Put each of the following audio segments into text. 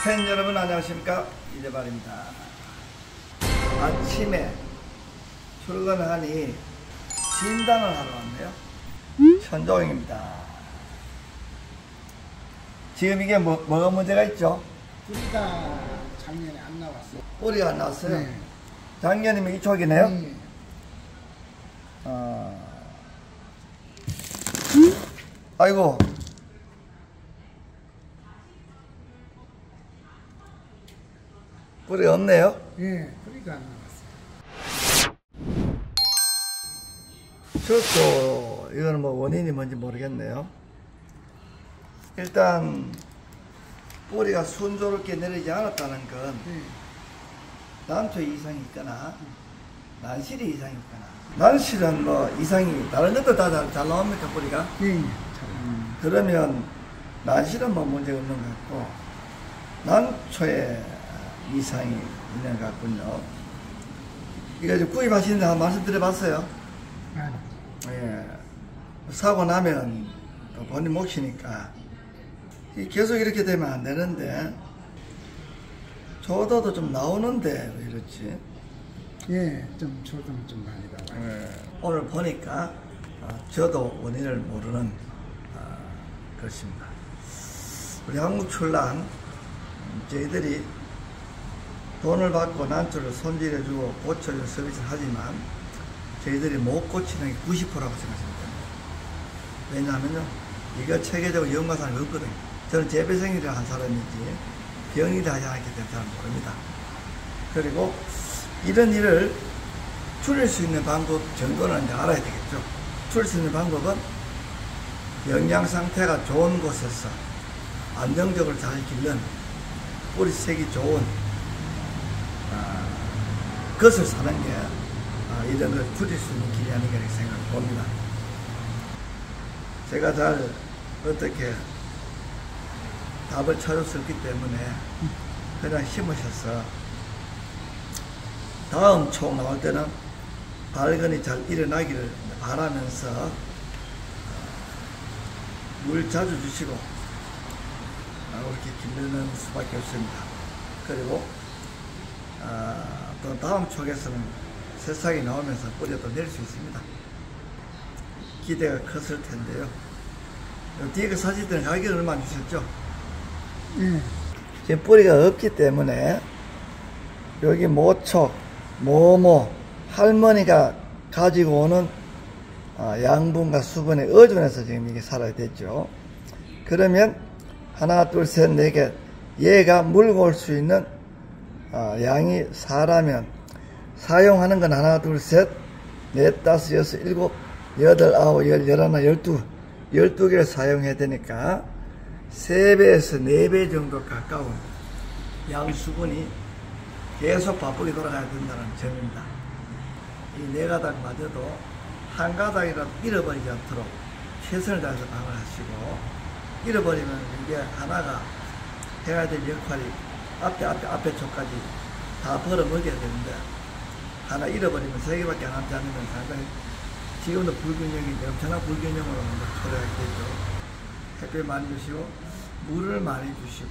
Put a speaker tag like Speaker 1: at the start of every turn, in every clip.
Speaker 1: 팬 여러분 안녕하십니까, 이대발입니다. 아침에 출근을 하니 진단을 하러 왔네요. 천종입니다. 지금 이게 뭐가 문제가 있죠?
Speaker 2: 뿌리가 작년에 안 나왔어요.
Speaker 1: 뿌리가 안 나왔어요?
Speaker 2: 네.
Speaker 1: 작년이면 이쪽이네요?
Speaker 2: 네.
Speaker 1: 아이고, 뿌리 없네요?
Speaker 2: 예, 뿌리가 안 나왔어요.
Speaker 1: 저도 이거는 뭐 원인이 뭔지 모르겠네요. 일단 뿌리가 순조롭게 내리지 않았다는 건
Speaker 2: 네.
Speaker 1: 난투 이상이 있거나 난실이 이상이 있거나, 난실은 뭐 이상이 다른 것도 다 잘 나옵니까, 뿌리가?
Speaker 2: 예,
Speaker 1: 그러면 난실은 뭐 문제가 없는 것 같고 난초에 이상이 있는 것 같군요. 이거 이제 구입하시는데 한번 말씀드려봤어요. 예. 사고 나면 또 본인 몫이니까 계속 이렇게 되면 안 되는데, 조도도 좀 나오는데 왜 이렇지?
Speaker 2: 예, 좀 조금 좀 많이 나와요.
Speaker 1: 예. 오늘 보니까 저도 원인을 모르는 것입니다. 우리 한국출란 저희들이 돈을 받고 난초를 손질해주고 고쳐주는 서비스를 하지만 저희들이 못 고치는 게 90%라고 생각합니다. 왜냐하면요, 이거 체계적으로 연관성이 없거든요. 저는 재배생일을 한 사람인지 병일을 하지 않았기 때문에 잘 모릅니다. 그리고 이런 일을 줄일 수 있는 방법 정도는 이제 알아야 되겠죠. 줄일 수 있는 방법은 영양 상태가 좋은 곳에서 안정적으로 잘 기른 뿌리색이 좋은 것을 사는 게 이런 걸 줄일 수 있는 길이 아닌가 이렇게 생각을 봅니다. 제가 잘 어떻게 답을 찾을 수 없기 때문에 그냥 심으셔서 다음 총 나올 때는 발근이 잘 일어나기를 바라면서 물 자주 주시고 이렇게 기르는 수밖에 없습니다. 그리고 또 다음 촉에서는 새싹이 나오면서 뿌리가 또 낼 수 있습니다. 기대가 컸을 텐데요. 뒤에 그 사진들은 가격을 얼마 주셨죠? 지금 뿌리가 없기 때문에 여기 모촉, 모모, 할머니가 가지고 오는 양분과 수분에 의존해서 지금 이게 살아야 되죠. 그러면 하나, 둘, 셋, 네 개, 얘가 물고 올 수 있는 양이 4라면 사용하는 건 하나, 둘, 셋, 넷, 다섯, 여섯, 일곱, 여덟, 아홉, 열, 열하나, 12개를 사용해야 되니까 3배에서 4배 정도 가까운 양 수분이 계속 바쁘게 돌아가야 된다는 점입니다. 이 4가닥마저도 한 가닥이라도 잃어버리지 않도록 최선을 다해서 방어하시고, 잃어버리면 이게 하나가 해야 될 역할이 앞에 쪽까지 다 벌어먹여야 되는데, 하나 잃어버리면 3개밖에 남지 않으면 상당히 지금도 불균형인데 엄청난 불균형으로 초래하게 되죠. 햇빛 많이 주시고 물을 많이 주시고,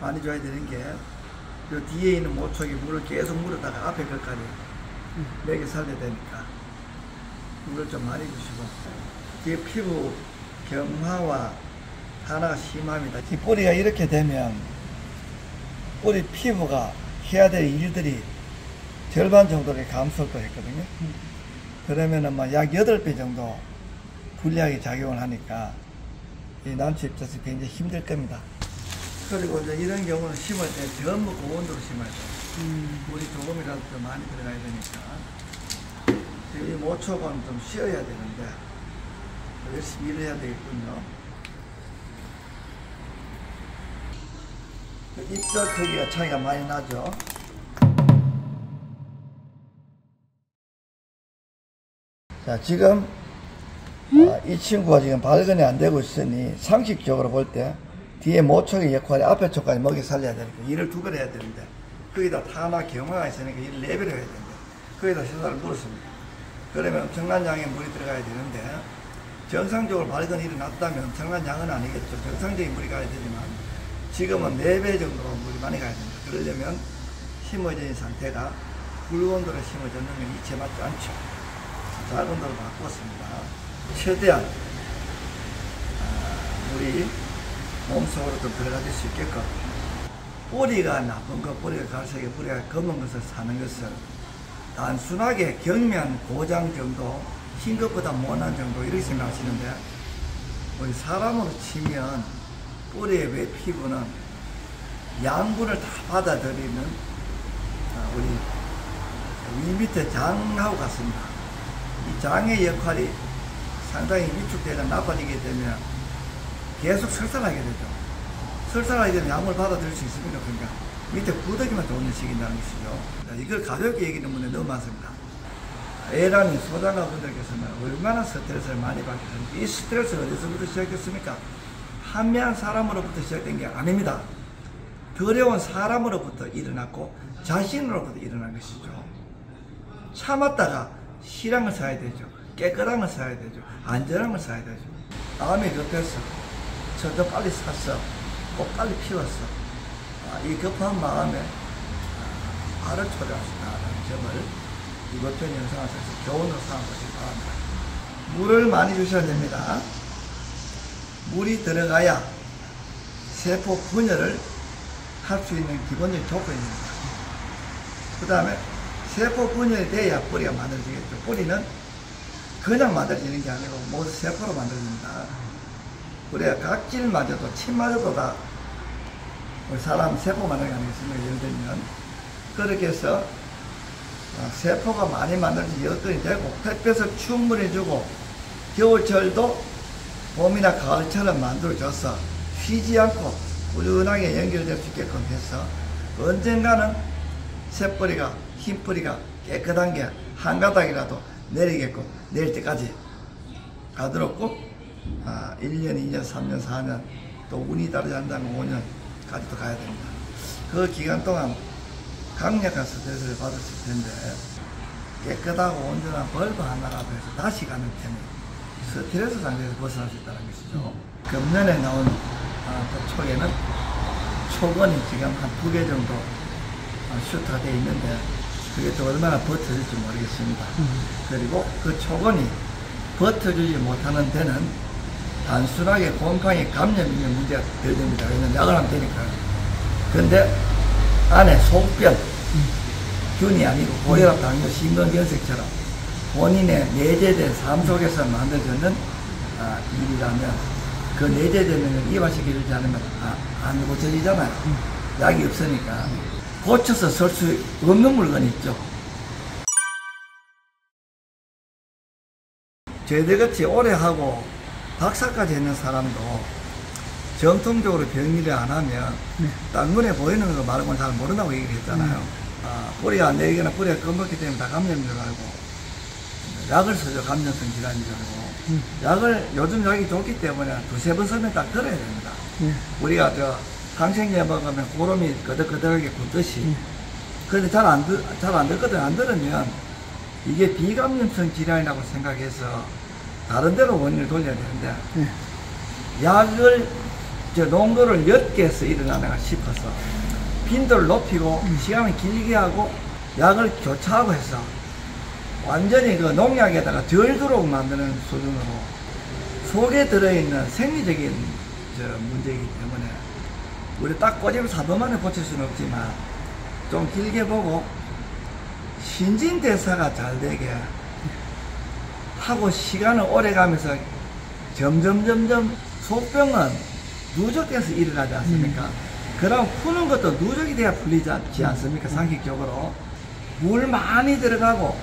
Speaker 1: 많이 줘야 되는 게 요 뒤에 있는 모촉에 물을 계속 물었다가 앞에 것까지 먹여 살려야 되니까 물을 좀 많이 주시고, 뒤에 피부 경화와 하나가 심합니다. 이 뿌리가 이렇게 되면 뿌리 피부가 해야 될 일들이 절반 정도의 감소를 또 했거든요. 그러면은 약 8배 정도 불리하게 작용을 하니까 이 난초 입장에서 굉장히 힘들 겁니다. 그리고 이제 이런 경우는 심을 때 전부 고온으로 심어야 돼요. 물이 조금이라도 좀 많이 들어가야 되니까. 이 모촉은 좀 쉬어야 되는데 열심히 일해야 되겠군요. 잎적 크기가 차이가 많이 나죠. 자, 지금 이 친구가 지금 발근이 안 되고 있으니 상식적으로 볼 때 뒤에 모촉의 역할이 앞에 쪽까지 먹여 살려야 되니까 일을 2배 해야 되는데, 거기다 타나 경화가 있으니까 일을 4배를 해야 되는데 거기다 시설을 물었습니다. 그러면 엄청난 양의 물이 들어가야 되는데, 정상적으로 발근이 일어났다면 엄청난 양은 아니겠죠. 정상적인 물이 가야 되지만 지금은 4배 정도로 물이 많이 가야 됩니다. 그러려면 심어진 상태가 굵은 온도로 심어졌는 건 이체 맞지 않죠. 작은 온도로 바꿨습니다. 최대한 물이 몸속으로 좀 들어갈 수 있게끔 뿌리가 나쁜 것, 뿌리가 갈색에 뿌리가 검은 것을 사는 것을 단순하게 경미한 고장 정도, 흰 것보다 못한 정도 이렇게 생각하시는데 우리 사람으로 치면 뿌리의 외 피부는 양분을 다 받아들이는 우리 위 밑에 장하고 같습니다. 이 장의 역할이 상당히 위축되거나 나빠지게 되면 계속 설산하게 되죠. 설산하게 되면 양을 받아들일 수 있습니까? 그러니까 밑에 구더기만 더 올려지긴다는 것이죠. 이걸 가볍게 얘기하는 분이 너무 많습니다. 애라는 소장가 분들께서는 얼마나 스트레스를 많이 받겠습니까? 이 스트레스가 어디서부터 시작됐습니까? 한매한 사람으로부터 시작된 게 아닙니다. 더러운 사람으로부터 일어났고 자신으로부터 일어난 것이죠. 참았다가 실한 걸 사야 되죠. 깨끗한 걸 사야 되죠. 안전한 걸 사야 되죠. 마음이 급해서 저도 빨리 샀어. 꼭 빨리 피웠어. 이 급한 마음에 알을 초래할 수 있다는 점을 이번 편 영상을 통해서 교훈으로 삼아보시기 바랍니다. 물을 많이 주셔야 됩니다. 물이 들어가야 세포 분열을 할 수 있는 기본적인 조건입니다. 그 다음에 세포 분열이 돼야 뿌리가 만들어지겠죠. 뿌리는 그냥 만들어지는 게 아니고 모두 세포로 만들어집니다. 우리가 각질마저도 침마저도 다 우리 사람 세포 만드는 게 아니겠습니까? 예를 들면 그렇게 해서 세포가 많이 만들어서 여건이 되고 햇볕을 충분히 주고 겨울철도 봄이나 가을처럼 만들어줘서 쉬지 않고 꾸준하게 연결될 수 있게끔 해서 언젠가는 새뿌리가 흰뿌리가 깨끗한 게 한 가닥이라도 내리게끔 내릴 때까지 가도록 꼭 1년, 2년, 3년, 4년 또 운이 따르지 않다면 5년까지도 가야 됩니다. 그 기간 동안 강력한 스트레스를 받았을 텐데 깨끗하고 온전한 벌브 하나라도 해서 다시 가는 편이 스트레스 상태에서 벗어날 수 있다는 것이죠. 금년에 나온 초에는 초건이 지금 한 2개 정도 슈트가 되어 있는데 그게 또 얼마나 버텨줄지 모르겠습니다. 그리고 그 초건이 버텨주지 못하는 데는 단순하게 곰팡이 감염 있는 문제가 덜 됩니다. 왜냐면 약을 하면 되니까요. 근데 안에 속변, 균이 아니고 고혈압, 당뇨, 심근경색처럼 본인의 내재된 삶 속에서 만들어지는 일이라면 그 내재되는 걸 이완시켜주지 않으면 안 고쳐지잖아요. 약이 없으니까. 고쳐서 쓸 수 없는 물건이 있죠. 저희들같이 오래 하고 박사까지 했는 사람도 정통적으로 병리를 안 하면 딱 눈에 보이는 거 말고는 잘 모른다고 얘기를 했잖아요. 뿌리가 안 내리거나 뿌리가 검었기 때문에 다 감염인 줄 알고 약을 써줘. 감염성 질환인 줄 알고 약을 요즘 약이 좋기 때문에 2-3번 쓰면 딱 들어야 됩니다. 우리가 항생제 먹으면 고름이 끄덕끄덕하게 굳듯이 그런데 잘 안 듣거든. 안 들으면 이게 비감염성 질환이라고 생각해서 다른 데로 원인을 돌려야 되는데 약을 농도를 몇 개 해서 일어나는가 싶어서 빈도를 높이고 시간을 길게 하고 약을 교차하고 해서 완전히 그 농약에다가 덜 들어오게 만드는 수준으로 속에 들어있는 생리적인 문제이기 때문에 우리 딱 꼬집어서 한 번만에 고칠 수는 없지만 좀 길게 보고 신진대사가 잘 되게 하고 시간을 오래 가면서 점점 속병은 누적돼서 일어나지 않습니까? 그럼 푸는 것도 누적이 돼야 풀리지 않습니까? 상식적으로 물 많이 들어가고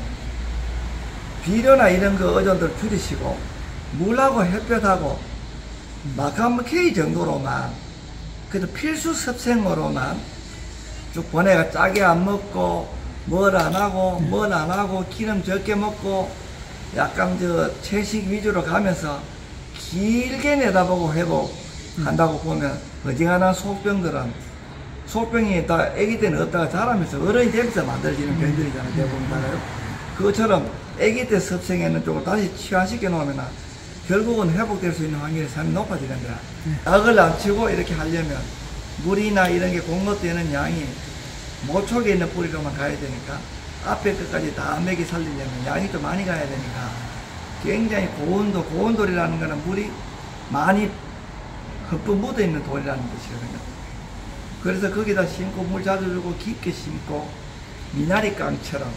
Speaker 1: 비료나 이런 거 어전들 줄이시고 물하고 햇볕하고 마카모 K 정도로만 그래도 필수 섭생으로만 쭉 보내가 짜게 안 먹고 뭘 안 하고 기름 적게 먹고 약간 채식 위주로 가면서 길게 내다보고 회복한다고 보면 어지간한 속병들은 속병이 다 아기 때는 없다가 자라면서 어른이 되면서 만들어지는 병들이잖아요. 대부분 다가요. 그것처럼 아기 때 섭생했는 쪽을 다시 치환시켜 놓으면 결국은 회복될 수 있는 확률이 상당히 높아지는데 약을 안 치고 이렇게 하려면 물이나 이런 게 공급되는 양이 모촉에 있는 뿌리로만 가야 되니까 앞에 끝까지 다 맥이 살리려면 양이 좀 많이 가야 되니까 굉장히 고온돌이라는 거는 물이 많이 흠뻑 묻어 있는 돌이라는 뜻이거든요. 그래서 거기다 심고 물 자주 주고 깊게 심고 미나리깡처럼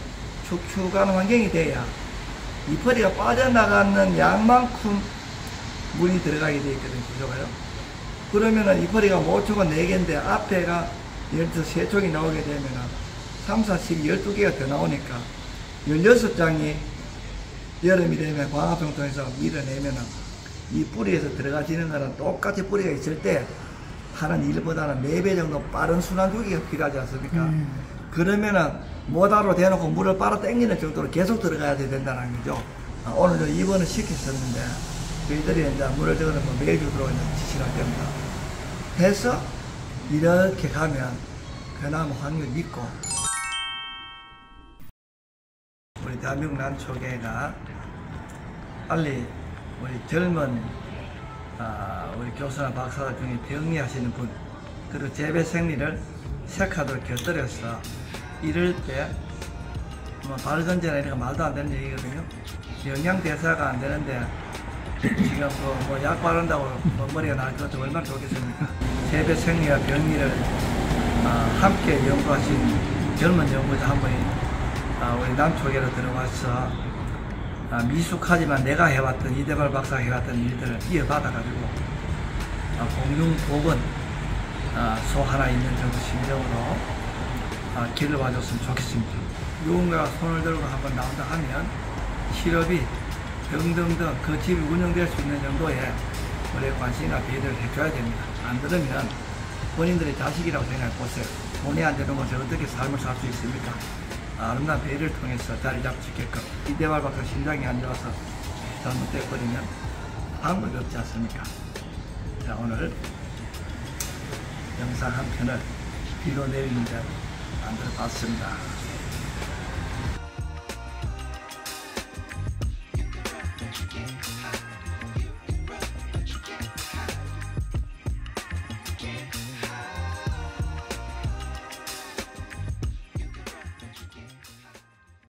Speaker 1: 축축한 환경이 돼야 이파리가 빠져나가는 양만큼 물이 들어가게 되어 있거든요. 구조가요. 그러면은 이파리가 모초가 4개인데 앞에가 예를 들어서 3촉이 나오게 되면은 3, 4, 10, 12개가 더 나오니까 16장이 여름이 되면 광합성 통해서 밀어내면은 이 뿌리에서 들어가지는 거는 똑같이 뿌리가 있을 때 하는 일보다는 4배 정도 빠른 순환 주기가 필요하지 않습니까? 그러면은 모다로 대놓고 물을 빨아 당기는 정도로 계속 들어가야 된다는 거죠. 오늘 저 입원을 시켰었는데 저희들이 이제 물을 저거는 뭐 매주 들어오는 지시를 할 겁니다. 해서 이렇게 가면 그나마 확률 있고 우리 대한민국 난초계가 빨리 우리 젊은 우리 교수나 박사들 중에 병리하시는 분 그리고 재배 생리를 색하도록 곁들여서 이럴 때 뭐 발건제나 이런 거 말도 안 되는 얘기거든요. 영양 대사가 안 되는데 지금 뭐 약 바른다고 머리가 나을 것도 얼마나 좋겠습니까? 재배 생리와 병리를 함께 연구하신 젊은 연구자 한 분이 우리 남초계로 들어와서 미숙하지만 내가 해왔던 이대발 박사가 해왔던 일들을 이어받아가지고 공중복은 소 하나 있는 정도 심정으로 길을 와줬으면 좋겠습니다. 누군가가 손을 들고 한번 나온다 하면 실업이 등등등 그 집이 운영될 수 있는 정도의 우리의 관심이나 배려를 해줘야 됩니다. 안 그러면 본인들의 자식이라고 생각해 보세요. 돈이 안 되는 곳에 어떻게 삶을 살 수 있습니까? 아름다운 배려를 통해서 자리 잡을 수 있게끔 이대발 박사 심장이 안 좋아서 잘못돼버리면 방법이 없지 않습니까? 자, 오늘 영상 한 편을 비로 내리는 대로 만들어 봤습니다.